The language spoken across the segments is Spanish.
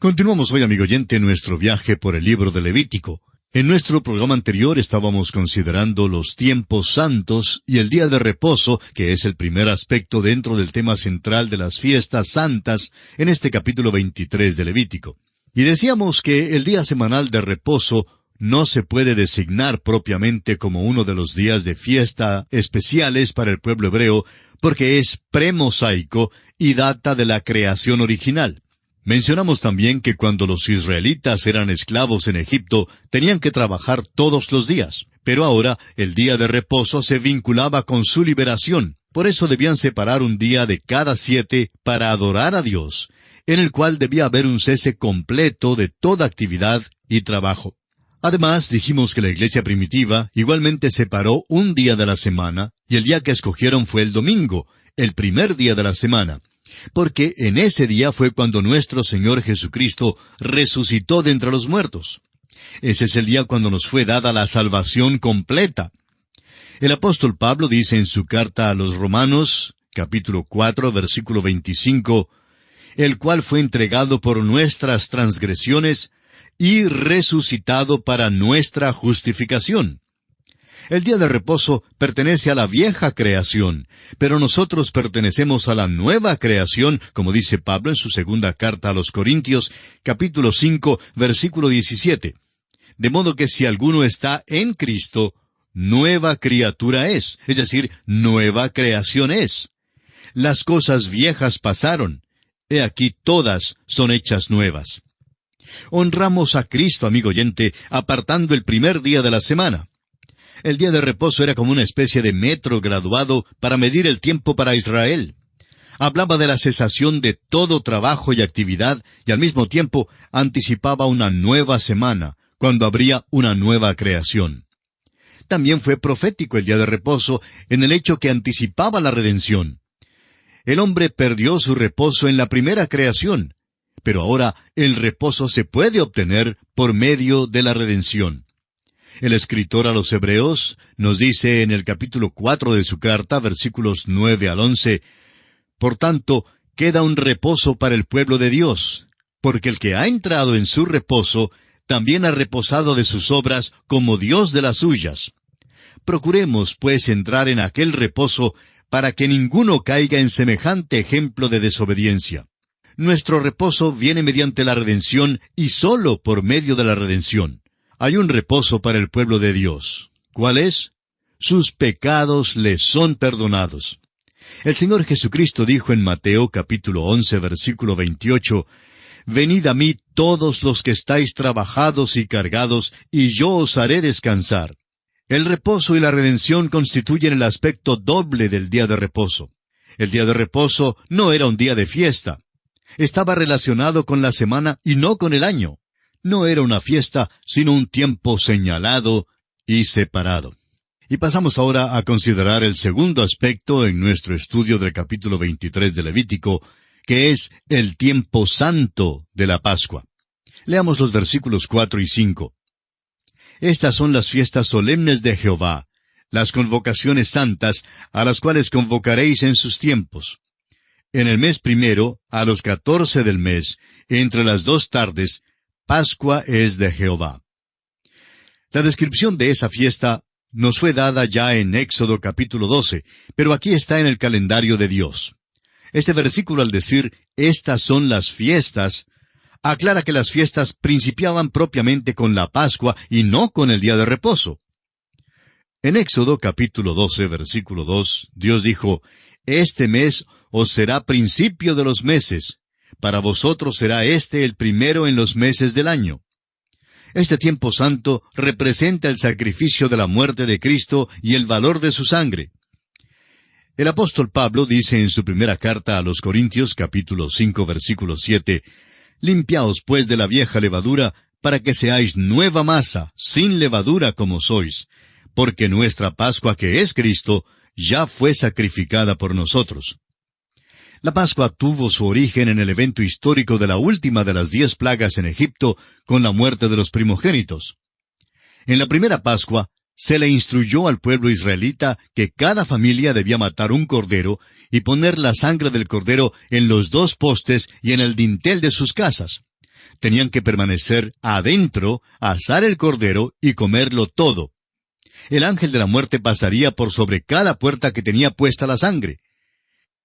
Continuamos hoy, amigo oyente, nuestro viaje por el libro de Levítico. En nuestro programa anterior estábamos considerando los tiempos santos y el día de reposo, que es el primer aspecto dentro del tema central de las fiestas santas en este capítulo 23 de Levítico. Y decíamos que el día semanal de reposo no se puede designar propiamente como uno de los días de fiesta especiales para el pueblo hebreo, porque es premosaico y data de la creación original. Mencionamos también que cuando los israelitas eran esclavos en Egipto, tenían que trabajar todos los días. Pero ahora el día de reposo se vinculaba con su liberación. Por eso debían separar un día de cada 7 para adorar a Dios, en el cual debía haber un cese completo de toda actividad y trabajo. Además, dijimos que la iglesia primitiva igualmente separó un día de la semana, y el día que escogieron fue el domingo, el primer día de la semana. Porque en ese día fue cuando nuestro Señor Jesucristo resucitó de entre los muertos. Ese es el día cuando nos fue dada la salvación completa. El apóstol Pablo dice en su carta a los Romanos, capítulo 4, versículo 25, el cual fue entregado por nuestras transgresiones y resucitado para nuestra justificación. El día de reposo pertenece a la vieja creación, pero nosotros pertenecemos a la nueva creación, como dice Pablo en su segunda carta a los Corintios, capítulo 5, versículo 17. De modo que si alguno está en Cristo, nueva criatura es decir, nueva creación es. Las cosas viejas pasaron, he aquí todas son hechas nuevas. Honramos a Cristo, amigo oyente, apartando el primer día de la semana. El día de reposo era como una especie de metro graduado para medir el tiempo para Israel. Hablaba de la cesación de todo trabajo y actividad, y al mismo tiempo anticipaba una nueva semana, cuando habría una nueva creación. También fue profético el día de reposo en el hecho que anticipaba la redención. El hombre perdió su reposo en la primera creación, pero ahora el reposo se puede obtener por medio de la redención. El escritor a los Hebreos nos dice en el capítulo 4 de su carta, versículos 9 al 11, por tanto, queda un reposo para el pueblo de Dios, porque el que ha entrado en su reposo, también ha reposado de sus obras como Dios de las suyas. Procuremos, pues, entrar en aquel reposo para que ninguno caiga en semejante ejemplo de desobediencia. Nuestro reposo viene mediante la redención y sólo por medio de la redención. Hay un reposo para el pueblo de Dios. ¿Cuál es? Sus pecados les son perdonados. El Señor Jesucristo dijo en Mateo capítulo 11, versículo 28, Venid a mí todos los que estáis trabajados y cargados, y yo os haré descansar. El reposo y la redención constituyen el aspecto doble del día de reposo. El día de reposo no era un día de fiesta. Estaba relacionado con la semana y no con el año. No era una fiesta, sino un tiempo señalado y separado. Y pasamos ahora a considerar el segundo aspecto en nuestro estudio del capítulo 23 de Levítico, que es el tiempo santo de la Pascua. Leamos los versículos 4 y 5. Estas son las fiestas solemnes de Jehová, las convocaciones santas, a las cuales convocaréis en sus tiempos. En el mes primero, a los 14 del mes, entre las 2 tardes, Pascua es de Jehová. La descripción de esa fiesta nos fue dada ya en Éxodo capítulo 12, pero aquí está en el calendario de Dios. Este versículo al decir, estas son las fiestas, aclara que las fiestas principiaban propiamente con la Pascua y no con el día de reposo. En Éxodo capítulo 12, versículo 2, Dios dijo, Este mes os será principio de los meses. Para vosotros será este el primero en los meses del año. Este tiempo santo representa el sacrificio de la muerte de Cristo y el valor de su sangre. El apóstol Pablo dice en su primera carta a los Corintios, capítulo 5, versículo 7, Limpiaos pues de la vieja levadura, para que seáis nueva masa, sin levadura como sois, porque nuestra Pascua, que es Cristo, ya fue sacrificada por nosotros. La Pascua tuvo su origen en el evento histórico de la última de las 10 plagas en Egipto, con la muerte de los primogénitos. En la primera Pascua, se le instruyó al pueblo israelita que cada familia debía matar un cordero y poner la sangre del cordero en los 2 postes y en el dintel de sus casas. tenían que permanecer adentro, asar el cordero y comerlo todo. El ángel de la muerte pasaría por sobre cada puerta que tenía puesta la sangre.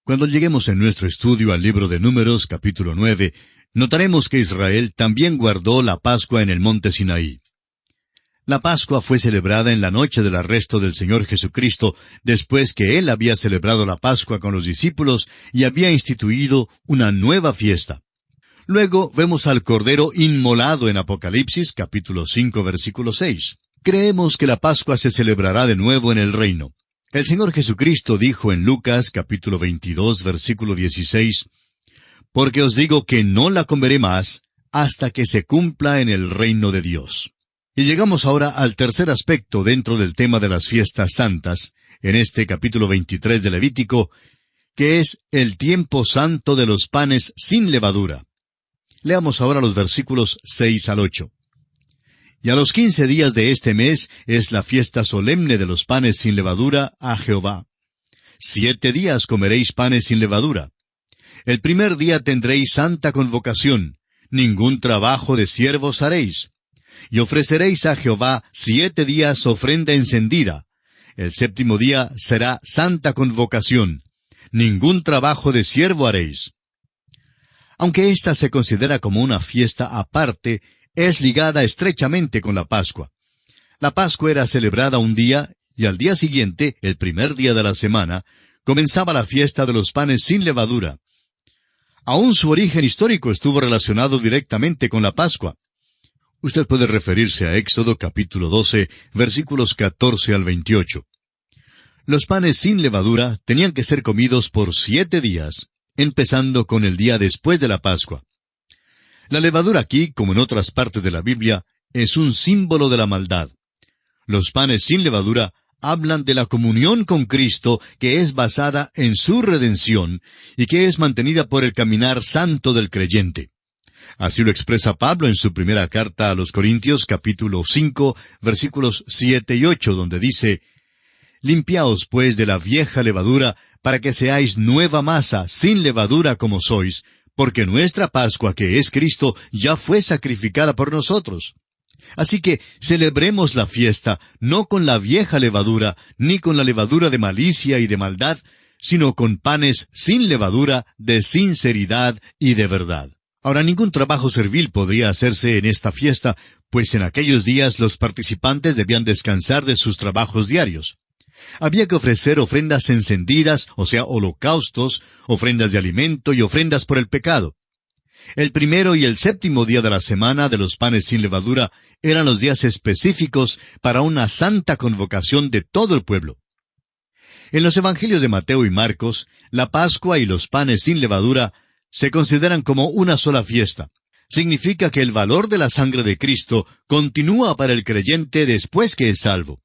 Cuando lleguemos en nuestro estudio al libro de Números, capítulo 9, notaremos que Israel también guardó la Pascua en el monte Sinaí. La Pascua fue celebrada en la noche del arresto del Señor Jesucristo, después que Él había celebrado la Pascua con los discípulos y había instituido una nueva fiesta. Luego vemos al Cordero inmolado en Apocalipsis, capítulo 5, versículo 6. Creemos que la Pascua se celebrará de nuevo en el reino. El Señor Jesucristo dijo en Lucas, capítulo 22, versículo 16, «Porque os digo que no la comeré más hasta que se cumpla en el reino de Dios». Y llegamos ahora al tercer aspecto dentro del tema de las fiestas santas, en este capítulo 23 de Levítico, que es el tiempo santo de los panes sin levadura. Leamos ahora los versículos 6 al 8. «Y a los 15 días de este mes es la fiesta solemne de los panes sin levadura a Jehová. 7 días comeréis panes sin levadura. El primer día tendréis santa convocación, ningún trabajo de siervos haréis. Y ofreceréis a Jehová 7 días ofrenda encendida. El séptimo día será santa convocación. Ningún trabajo de siervo haréis». Aunque ésta se considera como una fiesta aparte, es ligada estrechamente con la Pascua. La Pascua era celebrada un día, y al día siguiente, el primer día de la semana, comenzaba la fiesta de los panes sin levadura. Aún su origen histórico estuvo relacionado directamente con la Pascua. Usted puede referirse a Éxodo capítulo 12, versículos 14 al 28. Los panes sin levadura tenían que ser comidos por 7 días, empezando con el día después de la Pascua. La levadura aquí, como en otras partes de la Biblia, es un símbolo de la maldad. Los panes sin levadura hablan de la comunión con Cristo que es basada en su redención y que es mantenida por el caminar santo del creyente. Así lo expresa Pablo en su primera carta a los Corintios, capítulo 5, versículos 7 y 8, donde dice, «Limpiaos pues de la vieja levadura, para que seáis nueva masa, sin levadura como sois, porque nuestra Pascua, que es Cristo, ya fue sacrificada por nosotros». Así que celebremos la fiesta, no con la vieja levadura, ni con la levadura de malicia y de maldad, sino con panes sin levadura, de sinceridad y de verdad. Ahora, ningún trabajo servil podría hacerse en esta fiesta, pues en aquellos días los participantes debían descansar de sus trabajos diarios. Había que ofrecer ofrendas encendidas, o sea, holocaustos, ofrendas de alimento y ofrendas por el pecado. El primero y el séptimo día de la semana de los panes sin levadura eran los días específicos para una santa convocación de todo el pueblo. En los evangelios de Mateo y Marcos, la Pascua y los panes sin levadura se consideran como una sola fiesta. Significa que el valor de la sangre de Cristo continúa para el creyente después que es salvo.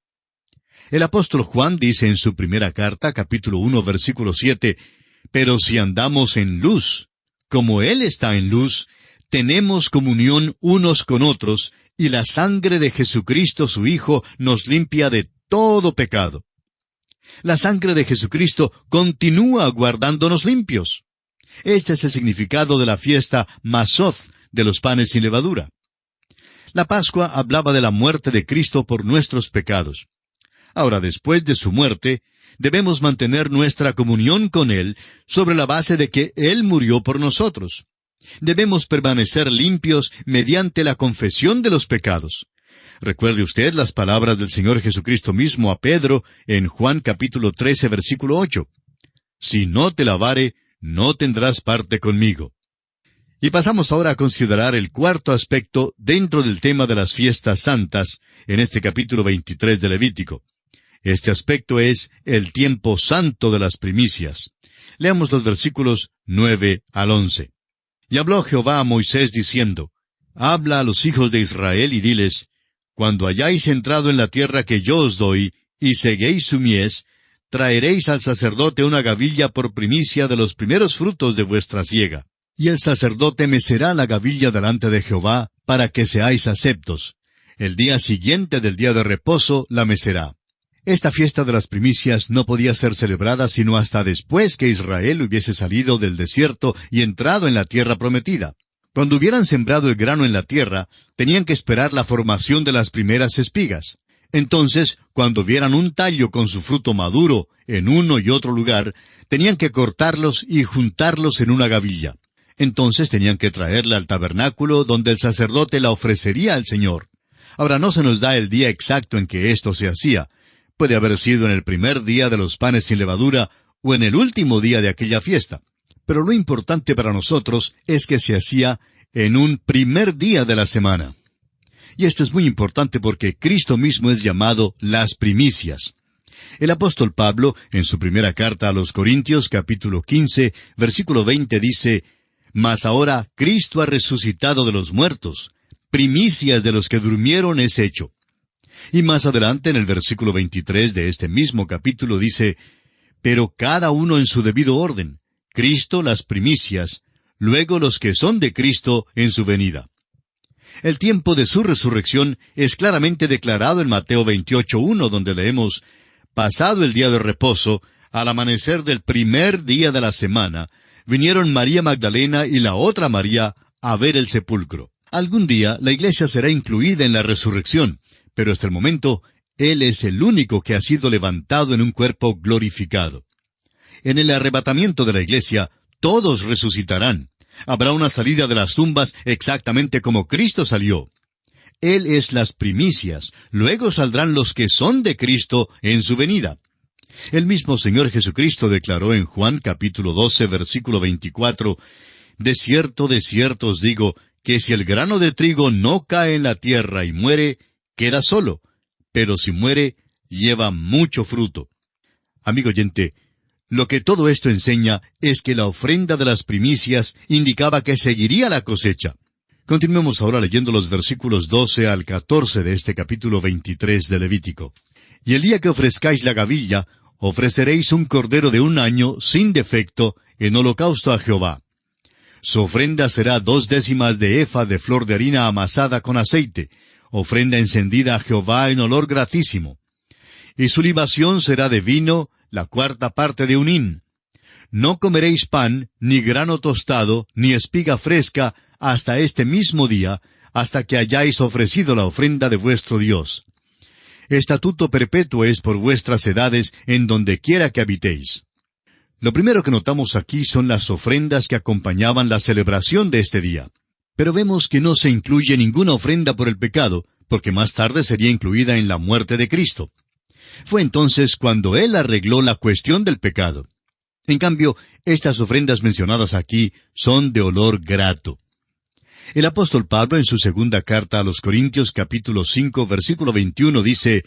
El apóstol Juan dice en su primera carta, capítulo 1, versículo 7, «Pero si andamos en luz, como Él está en luz, tenemos comunión unos con otros, y la sangre de Jesucristo su Hijo nos limpia de todo pecado». La sangre de Jesucristo continúa guardándonos limpios. Este es el significado de la fiesta Masoth de los panes sin levadura. La Pascua hablaba de la muerte de Cristo por nuestros pecados. Ahora, después de su muerte, debemos mantener nuestra comunión con Él sobre la base de que Él murió por nosotros. Debemos permanecer limpios mediante la confesión de los pecados. Recuerde usted las palabras del Señor Jesucristo mismo a Pedro en Juan capítulo 13, versículo 8. «Si no te lavare, no tendrás parte conmigo». Y pasamos ahora a considerar el cuarto aspecto dentro del tema de las fiestas santas, en este capítulo 23 de Levítico. Este aspecto es el tiempo santo de las primicias. Leamos los versículos 9 al 11. «Y habló Jehová a Moisés diciendo, Habla a los hijos de Israel y diles, Cuando hayáis entrado en la tierra que yo os doy, y seguéis su mies, traeréis al sacerdote una gavilla por primicia de los primeros frutos de vuestra siega. Y el sacerdote mecerá la gavilla delante de Jehová, para que seáis aceptos. El día siguiente del día de reposo la mecerá». Esta fiesta de las primicias no podía ser celebrada sino hasta después que Israel hubiese salido del desierto y entrado en la tierra prometida. Cuando hubieran sembrado el grano en la tierra, tenían que esperar la formación de las primeras espigas. Entonces, cuando vieran un tallo con su fruto maduro en uno y otro lugar, tenían que cortarlos y juntarlos en una gavilla. Entonces tenían que traerla al tabernáculo donde el sacerdote la ofrecería al Señor. Ahora no se nos da el día exacto en que esto se hacía. Puede haber sido en el primer día de los panes sin levadura o en el último día de aquella fiesta. Pero lo importante para nosotros es que se hacía en un primer día de la semana. Y esto es muy importante porque Cristo mismo es llamado las primicias. El apóstol Pablo, en su primera carta a los Corintios, capítulo 15, versículo 20, dice: «Mas ahora Cristo ha resucitado de los muertos, primicias de los que durmieron es hecho». Y más adelante, en el versículo 23 de este mismo capítulo, dice: «Pero cada uno en su debido orden, Cristo las primicias, luego los que son de Cristo en su venida». El tiempo de su resurrección es claramente declarado en Mateo 28:1, donde leemos: «Pasado el día de reposo, al amanecer del primer día de la semana, vinieron María Magdalena y la otra María a ver el sepulcro». Algún día la iglesia será incluida en la resurrección, pero hasta el momento, Él es el único que ha sido levantado en un cuerpo glorificado. En el arrebatamiento de la iglesia, todos resucitarán. Habrá una salida de las tumbas exactamente como Cristo salió. Él es las primicias, luego saldrán los que son de Cristo en su venida. El mismo Señor Jesucristo declaró en Juan capítulo 12, versículo 24, de cierto os digo, que si el grano de trigo no cae en la tierra y muere, queda solo, pero si muere, lleva mucho fruto». Amigo oyente, lo que todo esto enseña es que la ofrenda de las primicias indicaba que seguiría la cosecha. Continuemos ahora leyendo los versículos 12 al 14 de este capítulo 23 de Levítico. «Y el día que ofrezcáis la gavilla, ofreceréis un cordero de 1 año, sin defecto, en holocausto a Jehová. Su ofrenda será 2/10 de efa de flor de harina amasada con aceite, ofrenda encendida a Jehová en olor gratísimo. Y su libación será de vino, la 1/4 parte de un hin. No comeréis pan, ni grano tostado, ni espiga fresca, hasta este mismo día, hasta que hayáis ofrecido la ofrenda de vuestro Dios. Estatuto perpetuo es por vuestras edades en donde quiera que habitéis». Lo primero que notamos aquí son las ofrendas que acompañaban la celebración de este día. Pero vemos que no se incluye ninguna ofrenda por el pecado, porque más tarde sería incluida en la muerte de Cristo. Fue entonces cuando Él arregló la cuestión del pecado. En cambio, estas ofrendas mencionadas aquí son de olor grato. El apóstol Pablo en su segunda carta a los Corintios capítulo 5 versículo 21 dice: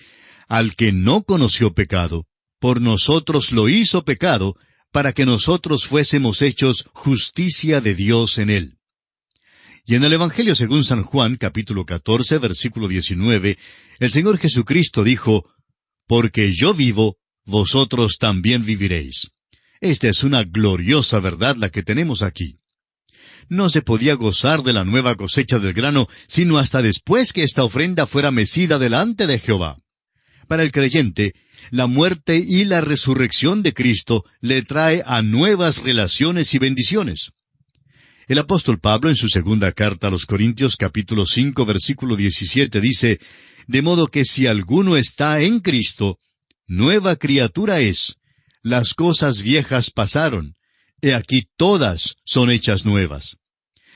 «Al que no conoció pecado, por nosotros lo hizo pecado, para que nosotros fuésemos hechos justicia de Dios en él». Y en el Evangelio según San Juan, capítulo 14, versículo 19, el Señor Jesucristo dijo: «Porque yo vivo, vosotros también viviréis». Esta es una gloriosa verdad la que tenemos aquí. No se podía gozar de la nueva cosecha del grano, sino hasta después que esta ofrenda fuera mecida delante de Jehová. Para el creyente, la muerte y la resurrección de Cristo le trae a nuevas relaciones y bendiciones. El apóstol Pablo en su segunda carta a los Corintios capítulo 5 versículo 17 dice: «De modo que si alguno está en Cristo, nueva criatura es. Las cosas viejas pasaron. He aquí todas son hechas nuevas».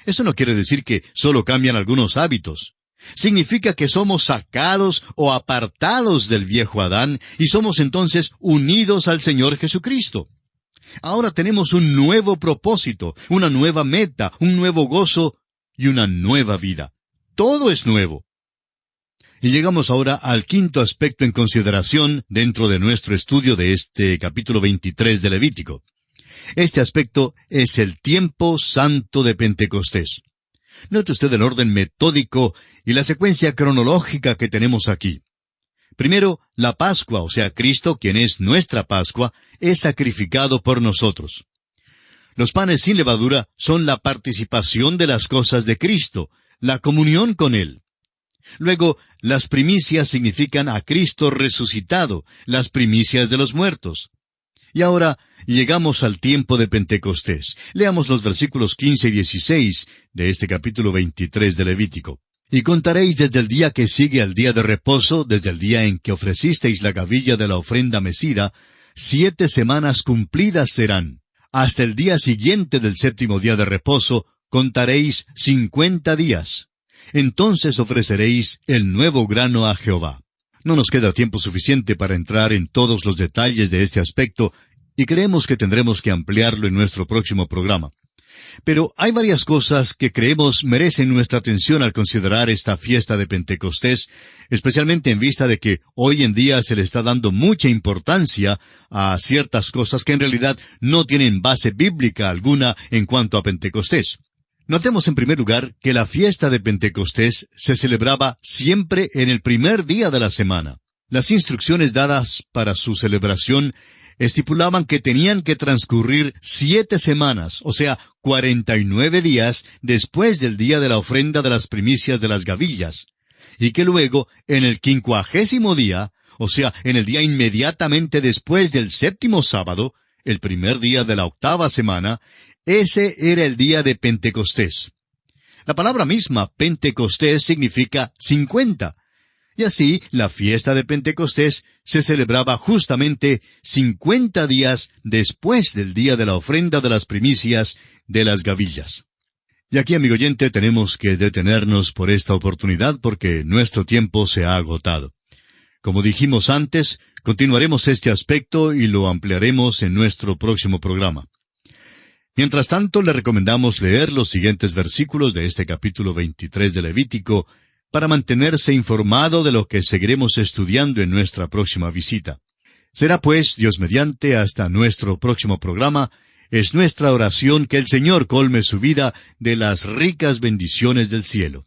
Eso no quiere decir que solo cambian algunos hábitos. Significa que somos sacados o apartados del viejo Adán y somos entonces unidos al Señor Jesucristo. Ahora tenemos un nuevo propósito, una nueva meta, un nuevo gozo y una nueva vida. Todo es nuevo. Y llegamos ahora al quinto aspecto en consideración dentro de nuestro estudio de este capítulo 23 de Levítico. Este aspecto es el tiempo santo de Pentecostés. Note usted el orden metódico y la secuencia cronológica que tenemos aquí. Primero, la Pascua, o sea, Cristo, quien es nuestra Pascua, es sacrificado por nosotros. Los panes sin levadura son la participación de las cosas de Cristo, la comunión con Él. Luego, las primicias significan a Cristo resucitado, las primicias de los muertos. Y ahora llegamos al tiempo de Pentecostés. Leamos los versículos 15 y 16 de este capítulo 23 de Levítico. Y contaréis desde el día que sigue al día de reposo, desde el día en que ofrecisteis la gavilla de la ofrenda mecida, 7 semanas cumplidas serán. Hasta el día siguiente del 7º día de reposo, contaréis 50 días. Entonces ofreceréis el nuevo grano a Jehová. No nos queda tiempo suficiente para entrar en todos los detalles de este aspecto, y creemos que tendremos que ampliarlo en nuestro próximo programa. Pero hay varias cosas que creemos merecen nuestra atención al considerar esta fiesta de Pentecostés, especialmente en vista de que hoy en día se le está dando mucha importancia a ciertas cosas que en realidad no tienen base bíblica alguna en cuanto a Pentecostés. Notemos en primer lugar que la fiesta de Pentecostés se celebraba siempre en el primer día de la semana. Las instrucciones dadas para su celebración estipulaban que tenían que transcurrir 7 semanas, o sea, 49 días después del día de la ofrenda de las primicias de las gavillas, y que luego, en el 50º día, o sea, en el día inmediatamente después del 7º sábado, el primer día de la 8ª semana, ese era el día de Pentecostés. La palabra misma, Pentecostés, significa 50. Y así, la fiesta de Pentecostés se celebraba justamente 50 días después del día de la ofrenda de las primicias de las gavillas. Y aquí, amigo oyente, tenemos que detenernos por esta oportunidad porque nuestro tiempo se ha agotado. Como dijimos antes, continuaremos este aspecto y lo ampliaremos en nuestro próximo programa. Mientras tanto, le recomendamos leer los siguientes versículos de este capítulo 23 de Levítico para mantenerse informado de lo que seguiremos estudiando en nuestra próxima visita. Será pues, Dios mediante, hasta nuestro próximo programa. Es nuestra oración que el Señor colme su vida de las ricas bendiciones del cielo.